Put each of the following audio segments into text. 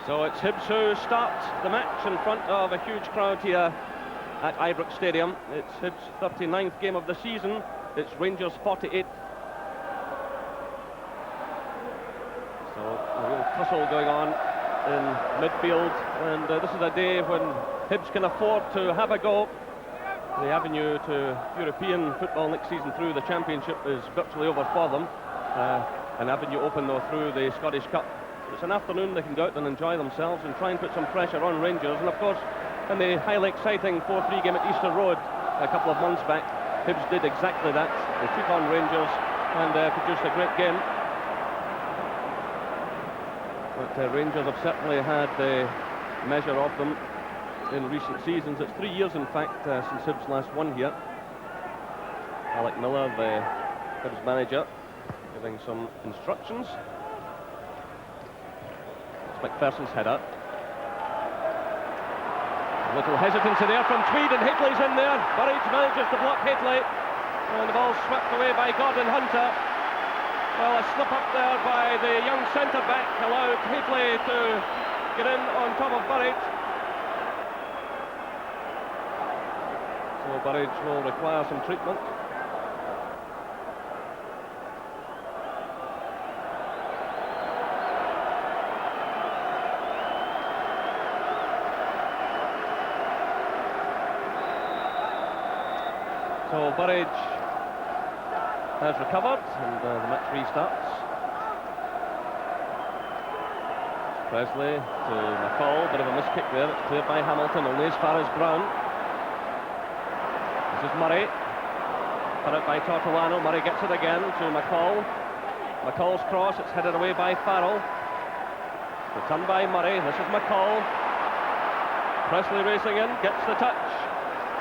So it's Hibs who start the match in front of a huge crowd here at Ibrox Stadium. It's Hibs' 39th game of the season. It's Rangers 48. So a real tussle going on in midfield, and this is a day when Hibs can afford to have a go. The avenue to European football next season through the Championship is virtually over for them. An avenue open though through the Scottish Cup. It's an afternoon they can go out and enjoy themselves and try and put some pressure on Rangers. And of course, in the highly exciting 4-3 game at Easter Road a couple of months back, Hibs did exactly that. They took on Rangers and produced a great game. But Rangers have certainly had the measure of them in recent seasons. It's 3 years, in fact, since Hibs last won here. Alec Miller, the Hibs manager, giving some instructions. It's McPherson's header. A little hesitancy there from Tweed, and Hateley's in there. Burridge manages to block Hateley, and the ball swept away by Gordon Hunter. Well, a slip up there by the young centre-back allowed Hateley to get in on top of Burridge. So Burridge will require some treatment. So Burridge has recovered, and the match restarts. Presley to McCall, bit of a miskick there. It's cleared by Hamilton, only as far as Brown. This is Murray, put it by Tortolano. Murray gets it again to McCall. McCall's cross, it's headed away by Farrell. Returned by Murray. This is McCall. Presley racing in, gets the touch,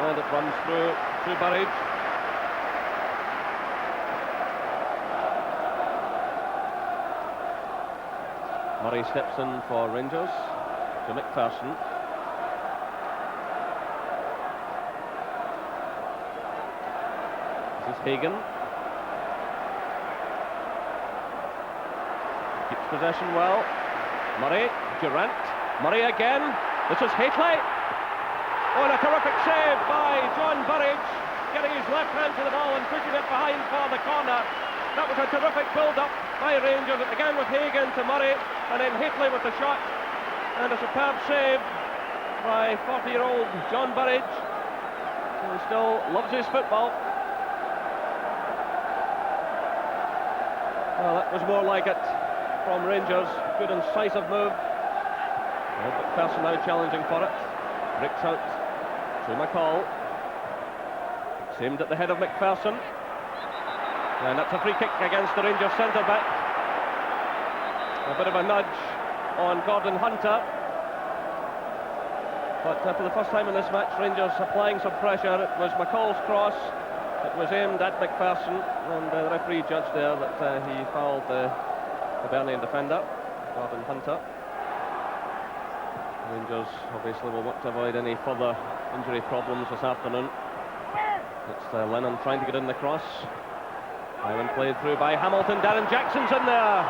and it runs through Burridge. Murray steps in for Rangers to McPherson. This is Hagan. Keeps possession well. Murray, Durant. Murray again. This is Hateley. Oh, and a terrific save by John Burridge, getting his left hand to the ball and pushing it behind for the corner. That was a terrific build-up by Rangers, again with Hagan to Murray, and then Hateley with the shot. And a superb save by 40-year-old John Burridge, who still loves his football. Well, that was more like it from Rangers. Good incisive move. McPherson now challenging for it. Breaks out to McCall. It's aimed at the head of McPherson. And that's a free kick against the Rangers centre-back. A bit of a nudge on Gordon Hunter. But for the first time in this match, Rangers applying some pressure. It was McCall's cross. It was aimed at McPherson, and the referee judged there that he fouled the Hibernian defender, Gordon Hunter. Rangers obviously will want to avoid any further injury problems this afternoon. It's Lennon trying to get in the cross. Ivan played through by Hamilton. Darren Jackson's in there.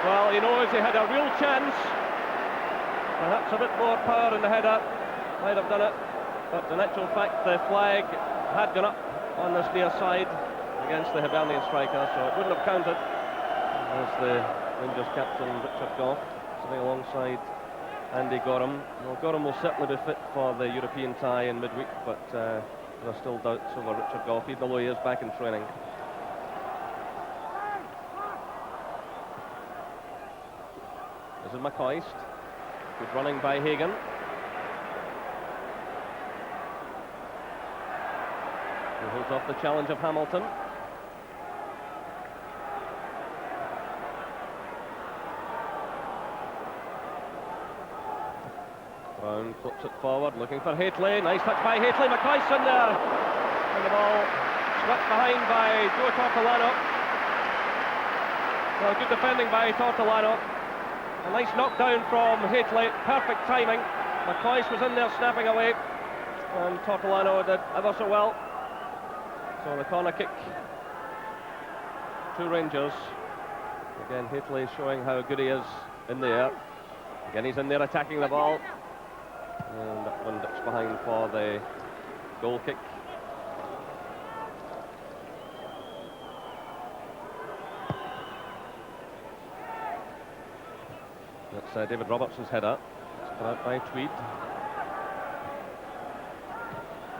Well, he knows he had a real chance. Perhaps a bit more power in the header might have done it. But in actual fact, the flag had gone up on this near side against the Hibernian striker, so it wouldn't have counted. There's the Rangers captain, Richard Gough, sitting alongside Andy Gorham. Well, Gorham will certainly be fit for the European tie in midweek, but there are still doubts over Richard Gough, even though he is back in training. This is McCoist. Good running by Hagan. He holds off the challenge of Hamilton. Brown flips it forward, looking for Hateley. Nice touch by Hateley. McCoist's in there. And the ball swept behind by Joe Tortolano. Well, good defending by Tortolano. A nice knockdown from Hateley. Perfect timing. McCoist was in there snapping away, and Tortolano did ever so well. So the corner kick to Rangers. Again, Hateley showing how good he is in the air. Again, he's in there attacking the ball. And that one dips behind for the goal kick. That's David Robertson's header. It's put out by Tweed.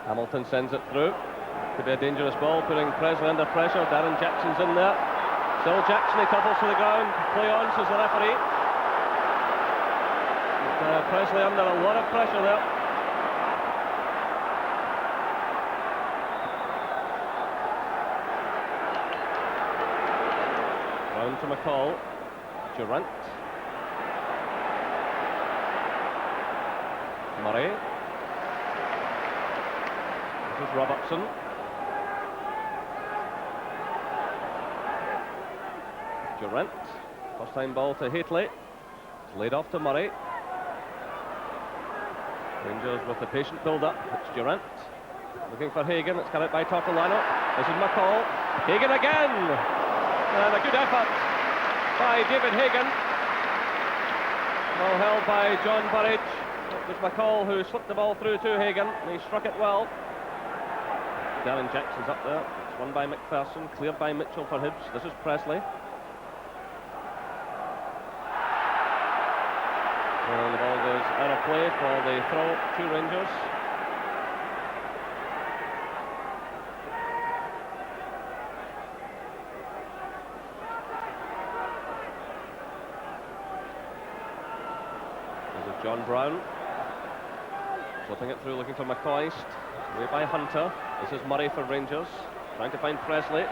Hamilton sends it through. Could be a dangerous ball, putting Presley under pressure. Darren Jackson's in there. Still Jackson, he topples to the ground. Play on, says the referee. But, Presley under a lot of pressure there. Round to McCall. Durant. Murray. This is Robertson. Durant. First time ball to Hateley. It's laid off to Murray. Rangers with the patient build-up. It's Durant. Looking for Hagan. It's carried by Tortolano. This is McCall. Hagan again. And a good effort by David Hagan. Well held by John Burridge. It was McCall who slipped the ball through to Hagan, and he struck it well. Darren Jackson's up there. It's won by McPherson, cleared by Mitchell for Hibs. This is Presley. And the ball goes out of play for the throw to Rangers. This is John Brown. Flipping it through, looking for McCoist. Away by Hunter. This is Murray for Rangers. Trying to find Presley.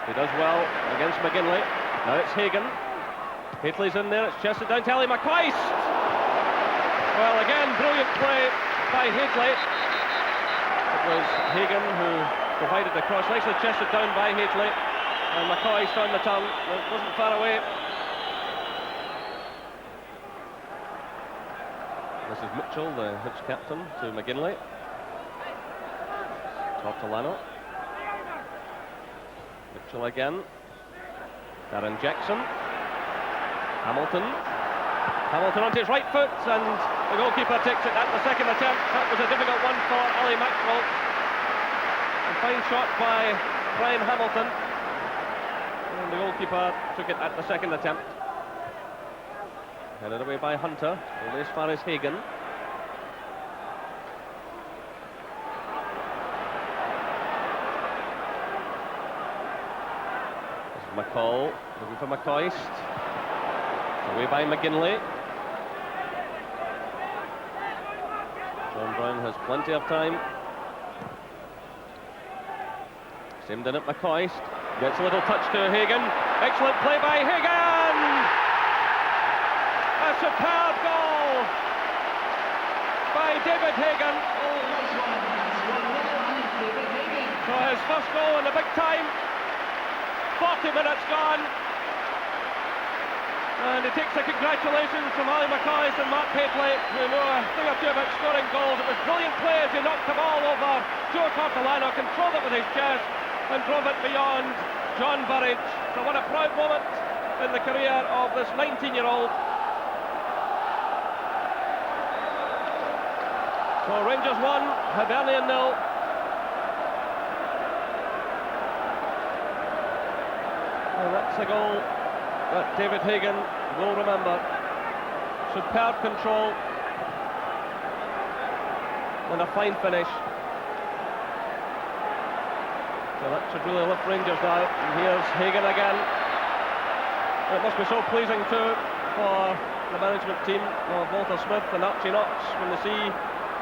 He does well against McGinley. Now it's Hagan. Hateley's in there. It's chested down to Ellie McCoist. Well, again, brilliant play by Hateley. It was Hagan who provided the cross. Nicely chested down by Hateley. And McCoist on the tongue. It wasn't far away. This is Mitchell, the Hibs captain, to McGinley. Tortolano. Mitchell again. Darren Jackson. Hamilton. Hamilton onto his right foot, and the goalkeeper takes it at the second attempt. That was a difficult one for Ali Maxwell. A fine shot by Brian Hamilton. And the goalkeeper took it at the second attempt. Headed away by Hunter, only as far as Hagan. This is McCall, looking for McCoist. Away by McGinley. John Brown has plenty of time. Same in at McCoist. Gets a little touch to Hagan. Excellent play by Hagan! A superb goal by David Hagan. So his first goal in the big time. 40 minutes gone. And he takes the congratulations from Ali McCoist and Mark Hateley, who know a thing or two about scoring goals. It was brilliant play as he knocked the ball over Joe Tortolano, controlled it with his chest and drove it beyond John Burridge. So what a proud moment in the career of this 19-year-old. So Rangers 1, Hibernian 0. And that's a goal that David Hagan will remember. Superb control and a fine finish. So that should really lift Rangers now. And here's Hagan again. It must be so pleasing too for the management team of Walter Smith and Archie Knox when they see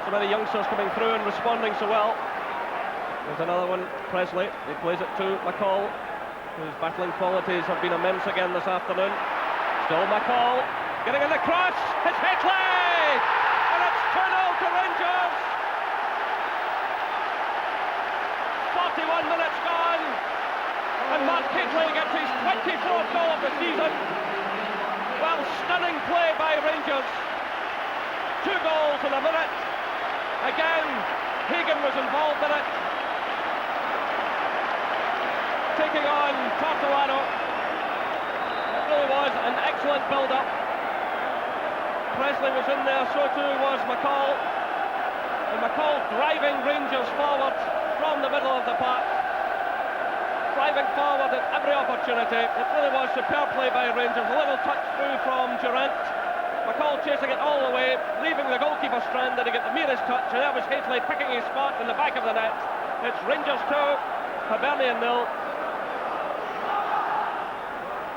so many youngsters coming through and responding so well. There's another one, Presley. He plays it to McCall, whose battling qualities have been immense again this afternoon. Still McCall, getting in the cross, it's Hateley! And it's 2-0 to Rangers! 41 minutes gone, and Mark Hateley gets his 24th goal of the season. Well, stunning play by Rangers. 2 goals in a minute. Again, Hagan was involved in it. Taking on Tortolano. It really was an excellent build-up. Presley was in there, so too was McCall. And McCall driving Rangers forward from the middle of the park. Driving forward at every opportunity. It really was superb play by Rangers. A little touch through from Durant. McCall chasing it all the way, leaving the goalkeeper stranded to get the merest touch, and that was Hateley picking his spot in the back of the net. It's Rangers 2, Hibernian 0.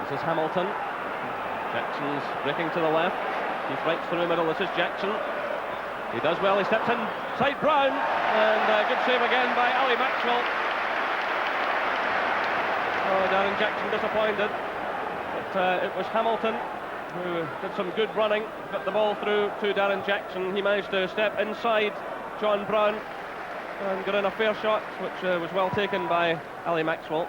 This is Hamilton. Jackson's breaking to the left. He's right through the middle. This is Jackson. He does well. He steps inside Brown, and good save again by Ali Maxwell. Oh, Darren Jackson disappointed, but it was Hamilton who did some good running, got the ball through to Darren Jackson. He managed to step inside John Brown and got in a fair shot, which was well taken by Ali Maxwell.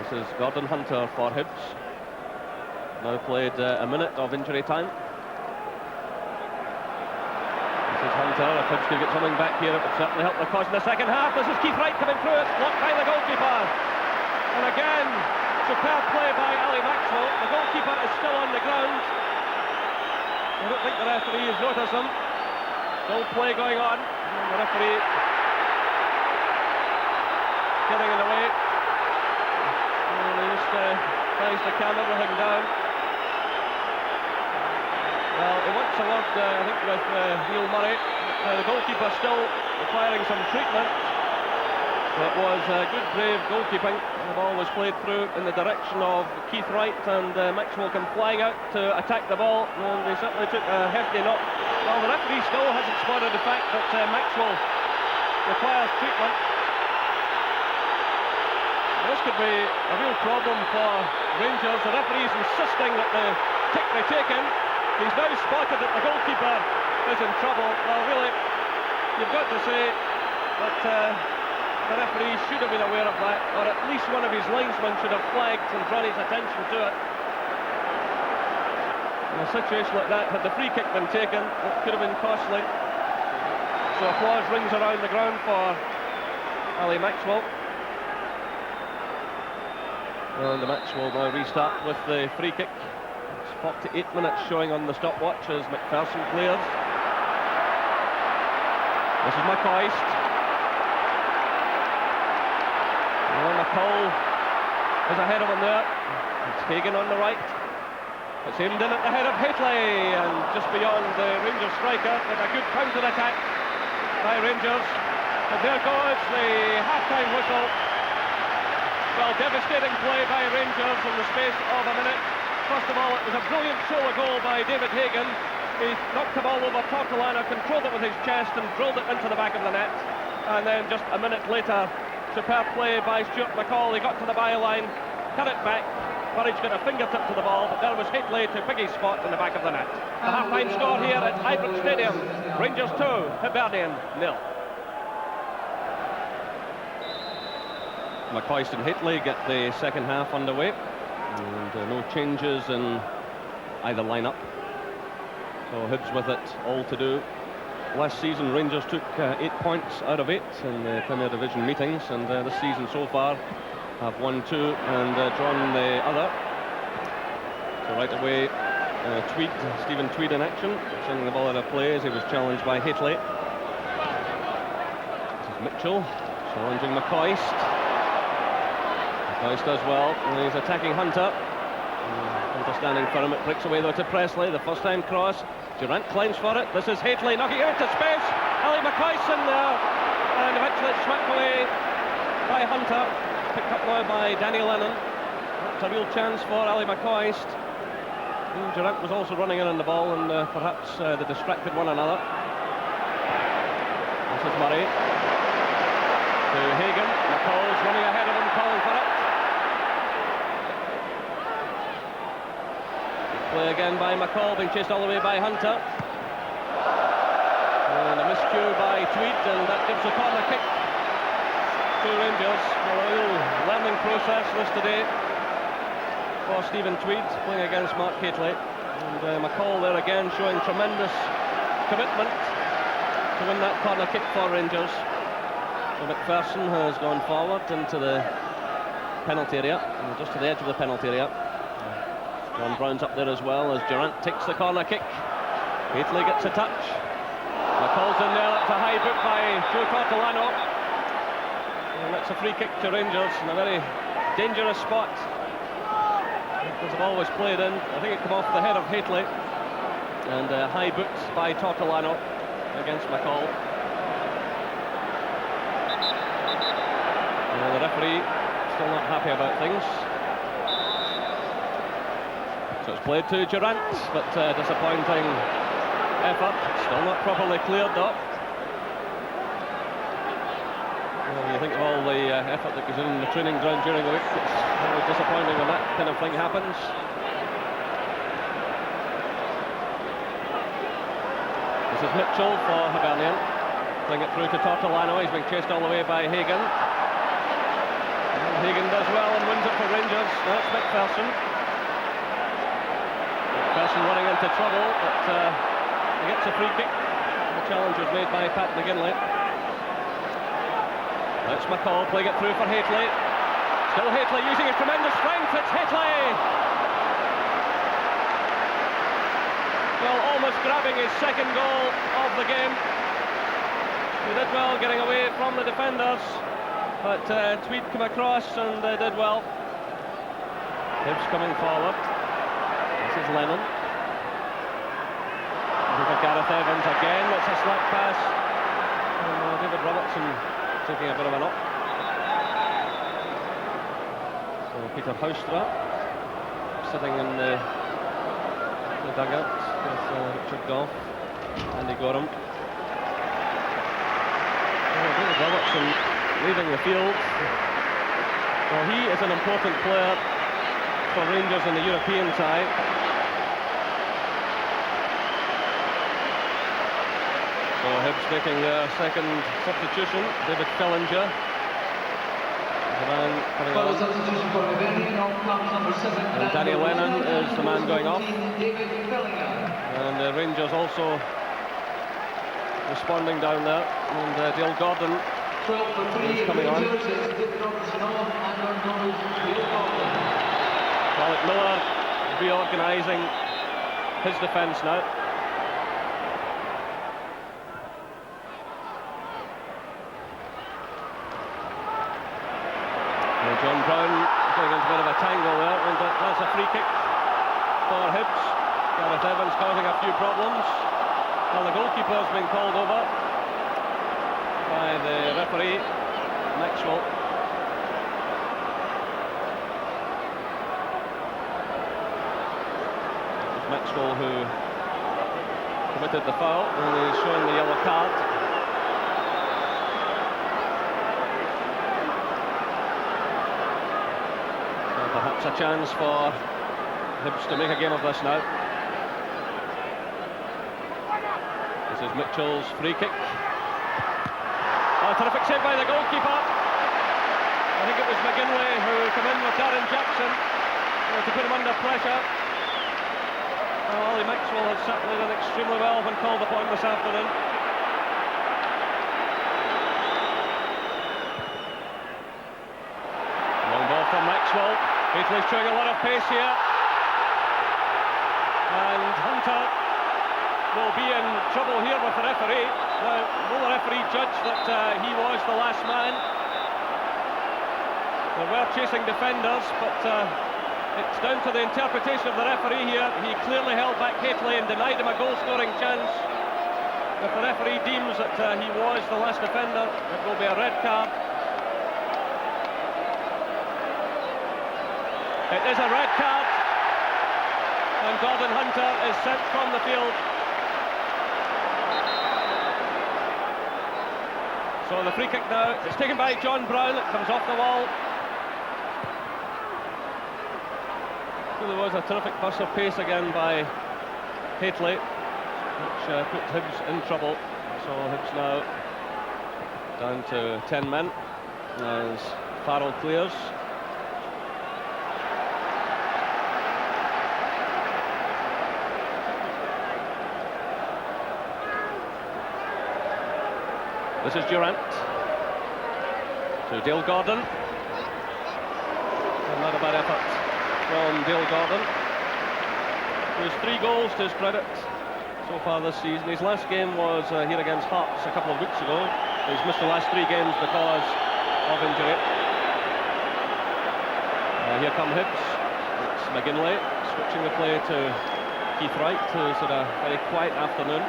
This is Gordon Hunter for Hibs. Now played a minute of injury time. Hunter, if Hibs could get something back here, it would certainly help the cause in the second half. This is Keith Wright coming through it, blocked by the goalkeeper. And again, superb play by Ali Maxwell. The goalkeeper is still on the ground. I don't think the referee has noticed him. Still play going on. And the referee getting in the way. And he just tries to calm everything down. Well, he wants a word, I think, with Neil Murray. The goalkeeper still requiring some treatment. So it was good, brave goalkeeping. The ball was played through in the direction of Keith Wright, and Maxwell came flying out to attack the ball, and they certainly took a hefty knock. Well, the referee still hasn't spotted the fact that Maxwell requires treatment. This could be a real problem for Rangers. The referee's insisting that the kick be taken. He's now spotted that the goalkeeper is in trouble. Well, really, you've got to say that the referee should have been aware of that, or at least one of his linesmen should have flagged and drawn his attention to it. In a situation like that, had the free kick been taken, it could have been costly. So applause rings around the ground for Ali Maxwell. And the match will now restart with the free kick. 48 minutes showing on the stopwatch as McPherson clears. This is McCoist. Well, McCall is ahead of him there. It's Hagan on the right. It's aimed in at the head of Hateley, and just beyond the Rangers striker with a good counter-attack by Rangers. And there goes the half-time whistle. Well, devastating play by Rangers in the space of a minute. First of all, it was a brilliant solo goal by David Hagan. He knocked the ball over Tortolano, controlled it with his chest and drilled it into the back of the net. And then just a minute later, superb play by Stuart McCall. He got to the byline, cut it back. Burridge got a fingertip to the ball, but there was Hateley to pick his spot in the back of the net. The half-time score here at Ibrox Stadium. Rangers 2, Hibernian 0. McCoist and Hateley get the second half underway. And no changes in either lineup. So Hibs with it all to do. Last season Rangers took 8 points out of 8 in the Premier Division meetings, and this season so far have won 2 and drawn the other. So right away Stephen Tweed in action, sending the ball out of play as he was challenged by Hateley. This is Mitchell challenging McCoist. McCoist does well, and he's attacking Hunter. Hunter standing firm, it breaks away though to Presley, the first time cross. Durant climbs for it, this is Hateley knocking it into space. Ali McCoist in there, and eventually it's swept away by Hunter. Picked up now by Danny Lennon. It's a real chance for Ali McCoist. Durant was also running in on the ball, and perhaps they distracted one another. This is Murray to Hagan. McCall's running ahead of him, calling for it. Play again by McCall, being chased all the way by Hunter. And a miscue by Tweed, and that gives a corner kick to Rangers. Well, a real learning process this today for Stephen Tweed, playing against Mark Hateley. And McCall there again showing tremendous commitment to win that corner kick for Rangers. So McPherson has gone forward into the penalty area, just to the edge of the penalty area. John Brown's up there as well as Durant takes the corner kick. Hateley gets a touch. McCall's in there, it's a high boot by Joe Tortolano. And that's a free kick to Rangers in a very dangerous spot. As I've always played in, I think it came off the head of Hateley. And a high boot by Tortolano against McCall. And the referee still not happy about things. So it's played to Durant, but disappointing effort. Still not properly cleared though. Well, when you think of all the effort that goes in the training ground during the week, it's always disappointing when that kind of thing happens. This is Mitchell for Hibernian. Playing it through to Tortolano. He's being chased all the way by Hagan. And Hagan does well and wins it for Rangers. Now it's McPherson. McPherson running into trouble, but he gets a free kick. The challenge was made by Pat McGinley. Now it's McCall playing it through for Hateley. Still Hateley using his tremendous strength. It's Hateley! Well, almost grabbing his second goal of the game. He did well getting away from the defenders, but Tweed came across and did well. Hibs coming forward. This is Lennon. For Gareth Evans again, it's a slack pass. And David Robertson taking a bit of a knock. So Peter Houstra sitting in the dugout with Richard Goff, Andy Gorham. David Robertson leaving the field. Well, he is an important player for Rangers in the European tie. So Hibs making their second substitution. David Fillinger, the man coming on. And Danny Lennon is the man going off. And Rangers also responding down there. And Dale Gordon is coming on. Alec Miller reorganising his defence now. John Brown going into a bit of a tangle there, and that's a free kick for Hibs. Gareth Evans causing a few problems. Well, the goalkeeper's been called over by the referee, Maxwell. It was Maxwell who committed the foul, and he's showing the yellow card. Perhaps a chance for Hibs to make a game of this now. This is Mitchell's free kick. Oh, terrific save by the goalkeeper. I think it was McGinley who came in with Darren Jackson to put him under pressure. Well, Ollie Maxwell has certainly done extremely well when called upon this afternoon. Long ball from Maxwell. Hateley's showing a lot of pace here. And Hunter will be in trouble here with the referee. Now, will the referee judge that he was the last man? They were chasing defenders, but it's down to the interpretation of the referee here. He clearly held back Hateley and denied him a goal-scoring chance. If the referee deems that he was the last defender, it will be a red card. It is a red card, and Gordon Hunter is sent from the field. So the free kick now, it's taken by John Brown, it comes off the wall. So there was a terrific burst of pace again by Hateley, which put Hibs in trouble. So Hibs now down to 10 men as Farrell clears. This is Durant. to Dale Gordon. And not a bad effort from Dale Gordon. There's 3 goals to his credit so far this season. His last game was here against Hearts a couple of weeks ago. He's missed the last 3 games because of injury. Here come Hibs. It's McGinley switching the play to Keith Wright, who's had a very quiet afternoon.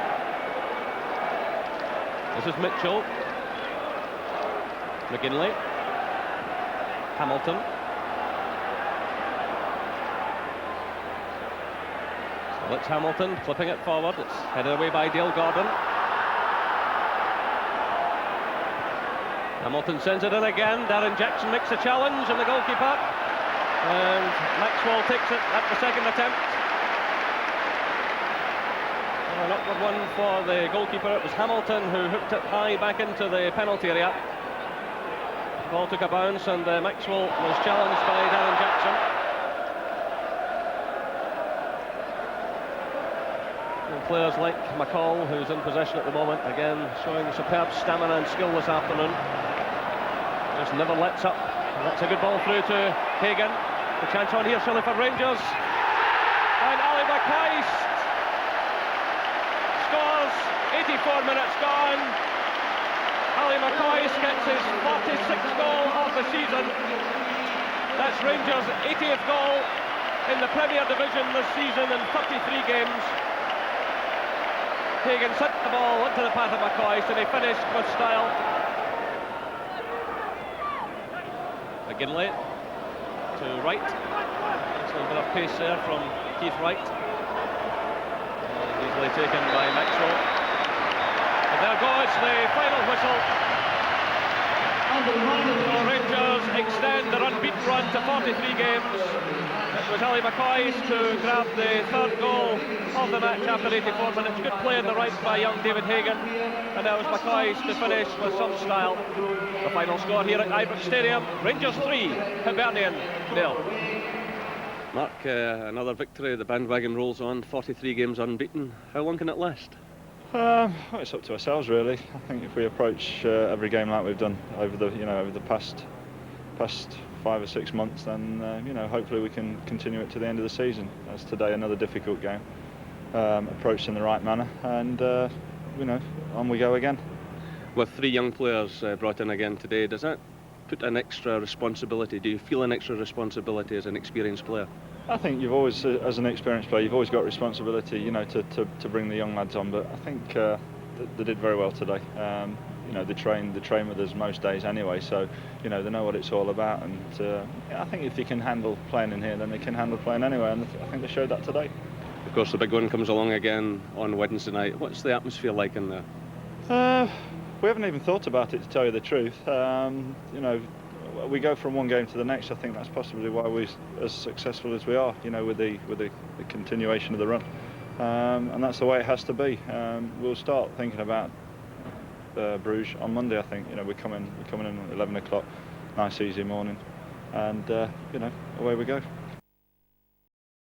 This is Mitchell. McGinley. Hamilton. So it's Hamilton flipping it forward. It's headed away by Dale Gordon. Hamilton sends it in again. Darren Jackson makes a challenge, and the goalkeeper. And Maxwell takes it at the second attempt. An upward one for the goalkeeper. It was Hamilton who hooked it high back into the penalty area. The ball took a bounce, and Maxwell was challenged by Darren Jackson. And players like McCall, who's in possession at the moment, again showing superb stamina and skill this afternoon. Just never lets up. And that's a good ball through to Hagan. The chance on here, surely for Rangers. And Ali McCoist scores. 84 minutes gone. Ali McCoist gets his 46th goal of the season. That's Rangers' 80th goal in the Premier Division this season in 33 games. Hagan sent the ball into the path of McCoist, and he finished with style. McGinley to Wright. Excellent bit of pace there from Keith Wright. Easily taken by Maxwell. And there goes the final whistle. So Rangers extend their unbeaten run to 43 games. It was Ali McCoist who grabbed the 3rd goal of the match after 84 minutes. Good play in the right by young David Hagan. And that was McCoist to finish with some style. The final score here at Ibrox Stadium: Rangers 3, Hibernian 0. Mark, another victory. The bandwagon rolls on. 43 games unbeaten. How long can it last? Well, it's up to ourselves, really. I think if we approach every game like we've done over the past 5 or 6 months, then hopefully we can continue it to the end of the season. As today, another difficult game, approached in the right manner, and on we go again. With 3 young players brought in again today, does that put an extra responsibility? Do you feel an extra responsibility as an experienced player? I think you've always, as an experienced player, you've always got responsibility, to bring the young lads on. But I think they did very well today. They train with us most days anyway, so they know what it's all about. And I think if they can handle playing in here, then they can handle playing anywhere. And I think they showed that today. Of course, the big one comes along again on Wednesday night. What's the atmosphere like in there? We haven't even thought about it, to tell you the truth. We go from one game to the next. I think that's possibly why we're as successful as we are, with the continuation of the run. And that's the way it has to be. We'll start thinking about Bruges on Monday. I think we're coming in at 11 o'clock, nice easy morning, and away we go.